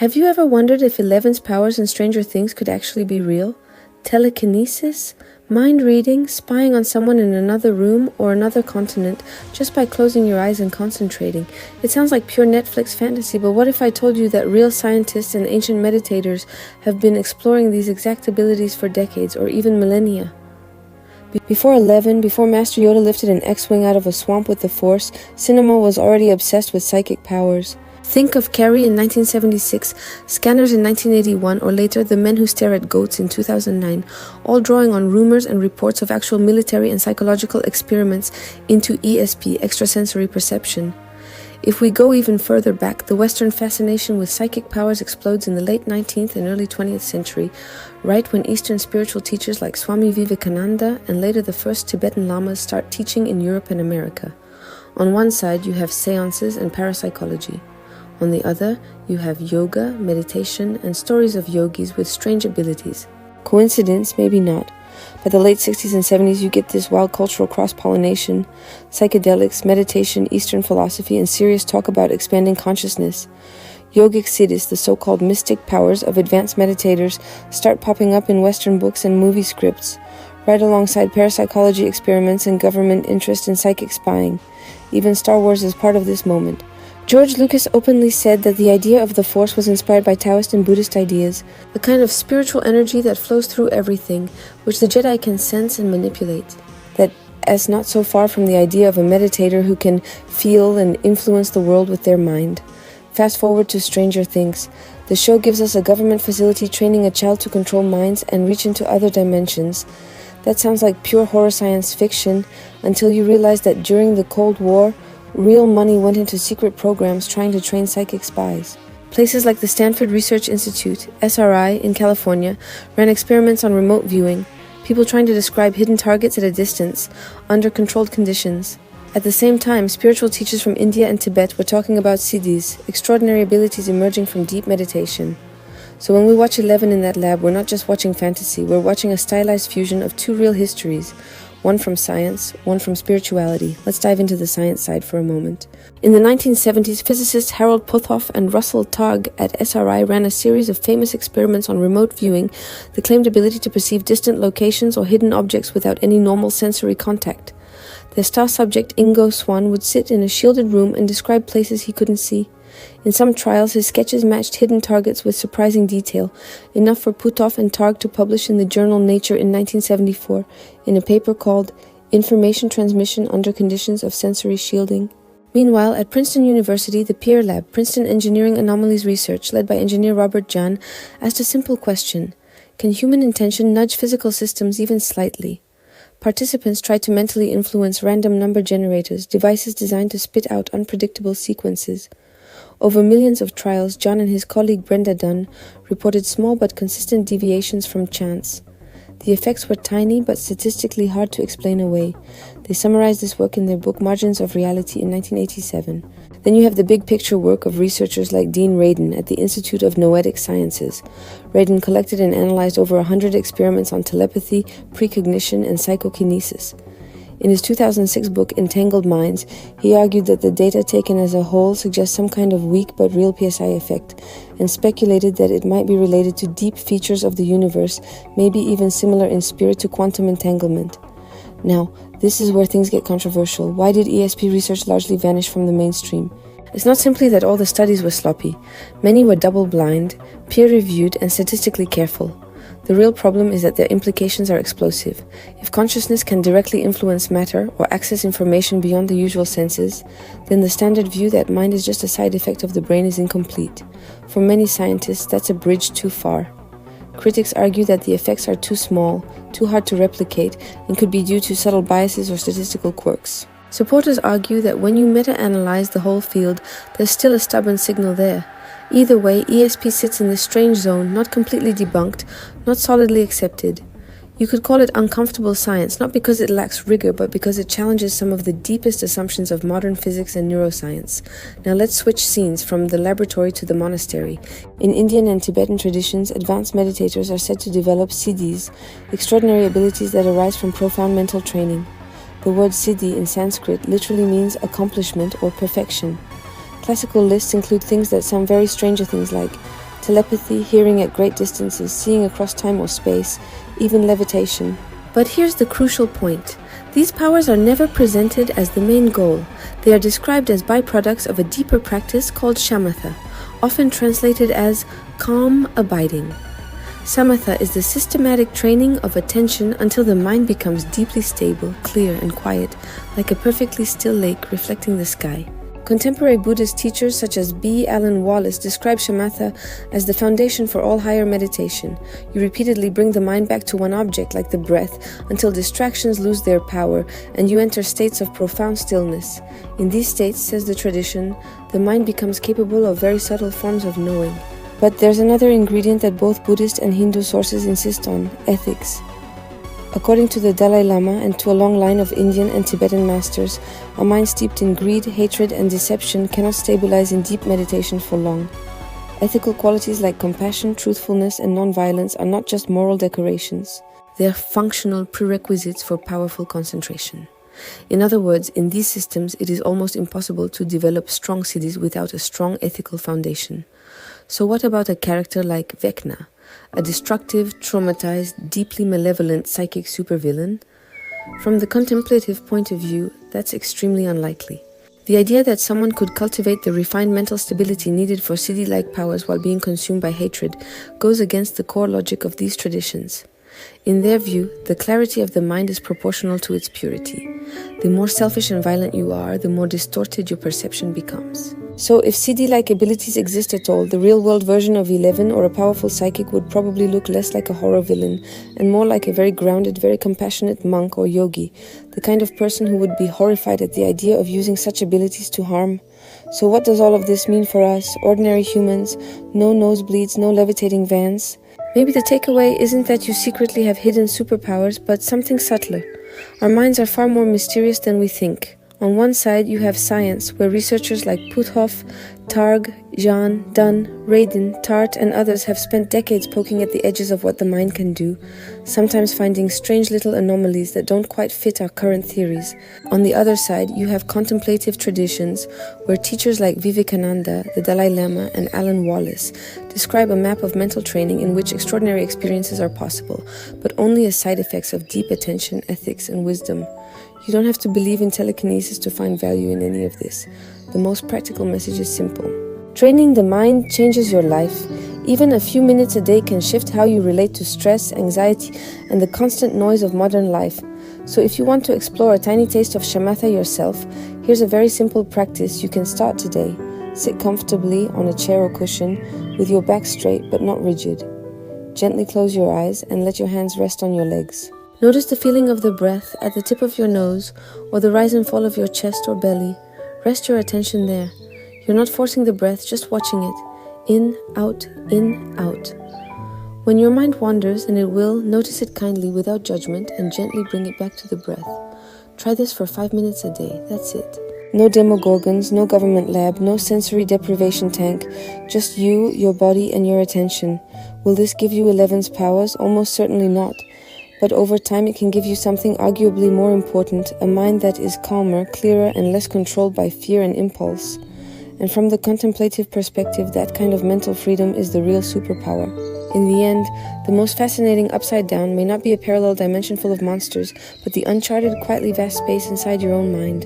Have you ever wondered if 11's powers in Stranger Things could actually be real? Telekinesis? Mind reading, spying on someone in another room or another continent just by closing your eyes and concentrating. It sounds like pure Netflix fantasy, but what if I told you that real scientists and ancient meditators have been exploring these exact abilities for decades or even millennia? Before 11, before Master Yoda lifted an X-Wing out of a swamp with the Force, cinema was already obsessed with psychic powers. Think of Carrie in 1976, Scanners in 1981, or later The Men Who Stare at Goats in 2009, all drawing on rumors and reports of actual military and psychological experiments into ESP, extrasensory perception. If we go even further back, the Western fascination with psychic powers explodes in the late 19th and early 20th century, right when Eastern spiritual teachers like Swami Vivekananda and later the first Tibetan Lamas start teaching in Europe and America. On one side, you have seances and parapsychology. On the other, you have yoga, meditation, and stories of yogis with strange abilities. Coincidence? Maybe not. By the late 60s and 70s, you get this wild cultural cross-pollination, psychedelics, meditation, Eastern philosophy, and serious talk about expanding consciousness. Yogic siddhis, the so-called mystic powers of advanced meditators, start popping up in Western books and movie scripts, right alongside parapsychology experiments and government interest in psychic spying. Even Star Wars is part of this moment. George Lucas openly said that the idea of the Force was inspired by Taoist and Buddhist ideas, the kind of spiritual energy that flows through everything, which the Jedi can sense and manipulate. That as not so far from the idea of a meditator who can feel and influence the world with their mind. Fast forward to Stranger Things. The show gives us a government facility training a child to control minds and reach into other dimensions. That sounds like pure horror science fiction until you realize that during the Cold War, real money went into secret programs trying to train psychic spies. Places like the Stanford Research Institute, SRI, in California, ran experiments on remote viewing, people trying to describe hidden targets at a distance, under controlled conditions. At the same time, spiritual teachers from India and Tibet were talking about siddhis, extraordinary abilities emerging from deep meditation. So when we watch 11 in that lab, we're not just watching fantasy, we're watching a stylized fusion of two real histories, one from science, one from spirituality. Let's dive into the science side for a moment. In the 1970s, physicists Harold Puthoff and Russell Targ at SRI ran a series of famous experiments on remote viewing that claimed ability to perceive distant locations or hidden objects without any normal sensory contact. Their star subject, Ingo Swann, would sit in a shielded room and describe places he couldn't see. In some trials, his sketches matched hidden targets with surprising detail, enough for Puthoff and Targ to publish in the journal Nature in 1974 in a paper called Information Transmission Under Conditions of Sensory Shielding. Meanwhile, at Princeton University, the PEAR lab, Princeton Engineering Anomalies Research, led by engineer Robert Jahn, asked a simple question: can human intention nudge physical systems even slightly? Participants tried to mentally influence random number generators, devices designed to spit out unpredictable sequences. Over millions of trials, John and his colleague Brenda Dunn reported small but consistent deviations from chance. The effects were tiny but statistically hard to explain away. They summarized this work in their book Margins of Reality in 1987. Then you have the big picture work of researchers like Dean Radin at the Institute of Noetic Sciences. Radin collected and analyzed over 100 experiments on telepathy, precognition, and psychokinesis. In his 2006 book, Entangled Minds, he argued that the data taken as a whole suggests some kind of weak but real PSI effect, and speculated that it might be related to deep features of the universe, maybe even similar in spirit to quantum entanglement. Now, this is where things get controversial. Why did ESP research largely vanish from the mainstream? It's not simply that all the studies were sloppy. Many were double-blind, peer-reviewed, and statistically careful. The real problem is that their implications are explosive. If consciousness can directly influence matter or access information beyond the usual senses, then the standard view that mind is just a side effect of the brain is incomplete. For many scientists, that's a bridge too far. Critics argue that the effects are too small, too hard to replicate, and could be due to subtle biases or statistical quirks. Supporters argue that when you meta-analyze the whole field, there's still a stubborn signal there. Either way, ESP sits in this strange zone, not completely debunked, not solidly accepted. You could call it uncomfortable science, not because it lacks rigor, but because it challenges some of the deepest assumptions of modern physics and neuroscience. Now let's switch scenes from the laboratory to the monastery. In Indian and Tibetan traditions, advanced meditators are said to develop siddhis, extraordinary abilities that arise from profound mental training. The word siddhi in Sanskrit literally means accomplishment or perfection. Classical lists include things that sound very strange, things like telepathy, hearing at great distances, seeing across time or space, even levitation. But here's the crucial point. These powers are never presented as the main goal. They are described as byproducts of a deeper practice called shamatha, often translated as calm abiding. Samatha is the systematic training of attention until the mind becomes deeply stable, clear, and quiet, like a perfectly still lake reflecting the sky. Contemporary Buddhist teachers such as B. Alan Wallace describe shamatha as the foundation for all higher meditation. You repeatedly bring the mind back to one object, like the breath, until distractions lose their power and you enter states of profound stillness. In these states, says the tradition, the mind becomes capable of very subtle forms of knowing. But there's another ingredient that both Buddhist and Hindu sources insist on: ethics. According to the Dalai Lama and to a long line of Indian and Tibetan masters, a mind steeped in greed, hatred, and deception cannot stabilize in deep meditation for long. Ethical qualities like compassion, truthfulness, and non-violence are not just moral decorations. They are functional prerequisites for powerful concentration. In other words, in these systems, it is almost impossible to develop strong siddhis without a strong ethical foundation. So what about a character like Vecna, a destructive, traumatized, deeply malevolent psychic supervillain? From the contemplative point of view, that's extremely unlikely. The idea that someone could cultivate the refined mental stability needed for siddhi-like powers while being consumed by hatred goes against the core logic of these traditions. In their view, the clarity of the mind is proportional to its purity. The more selfish and violent you are, the more distorted your perception becomes. So if siddhi-like abilities exist at all, the real-world version of 11 or a powerful psychic would probably look less like a horror villain and more like a very grounded, very compassionate monk or yogi, the kind of person who would be horrified at the idea of using such abilities to harm. So what does all of this mean for us, ordinary humans? No nosebleeds, no levitating vans. Maybe the takeaway isn't that you secretly have hidden superpowers, but something subtler. Our minds are far more mysterious than we think. On one side, you have science, where researchers like Puthoff, Targ, Jan, Dunn, Radin, Tart, and others have spent decades poking at the edges of what the mind can do, sometimes finding strange little anomalies that don't quite fit our current theories. On the other side, you have contemplative traditions, where teachers like Vivekananda, the Dalai Lama, and Alan Wallace describe a map of mental training in which extraordinary experiences are possible, but only as side effects of deep attention, ethics, and wisdom. You don't have to believe in telekinesis to find value in any of this. The most practical message is simple. Training the mind changes your life. Even a few minutes a day can shift how you relate to stress, anxiety, and the constant noise of modern life. So if you want to explore a tiny taste of shamatha yourself, here's a very simple practice you can start today. Sit comfortably on a chair or cushion with your back straight but not rigid. Gently close your eyes and let your hands rest on your legs. Notice the feeling of the breath at the tip of your nose or the rise and fall of your chest or belly. Rest your attention there. You're not forcing the breath, just watching it. In, out, in, out. When your mind wanders, and it will, notice it kindly without judgment and gently bring it back to the breath. Try this for 5 minutes a day, that's it. No demogorgons, no government lab, no sensory deprivation tank. Just you, your body, and your attention. Will this give you 11's powers? Almost certainly not. But over time it can give you something arguably more important, a mind that is calmer, clearer, and less controlled by fear and impulse. And from the contemplative perspective, that kind of mental freedom is the real superpower. In the end, the most fascinating upside down may not be a parallel dimension full of monsters, but the uncharted, quietly vast space inside your own mind.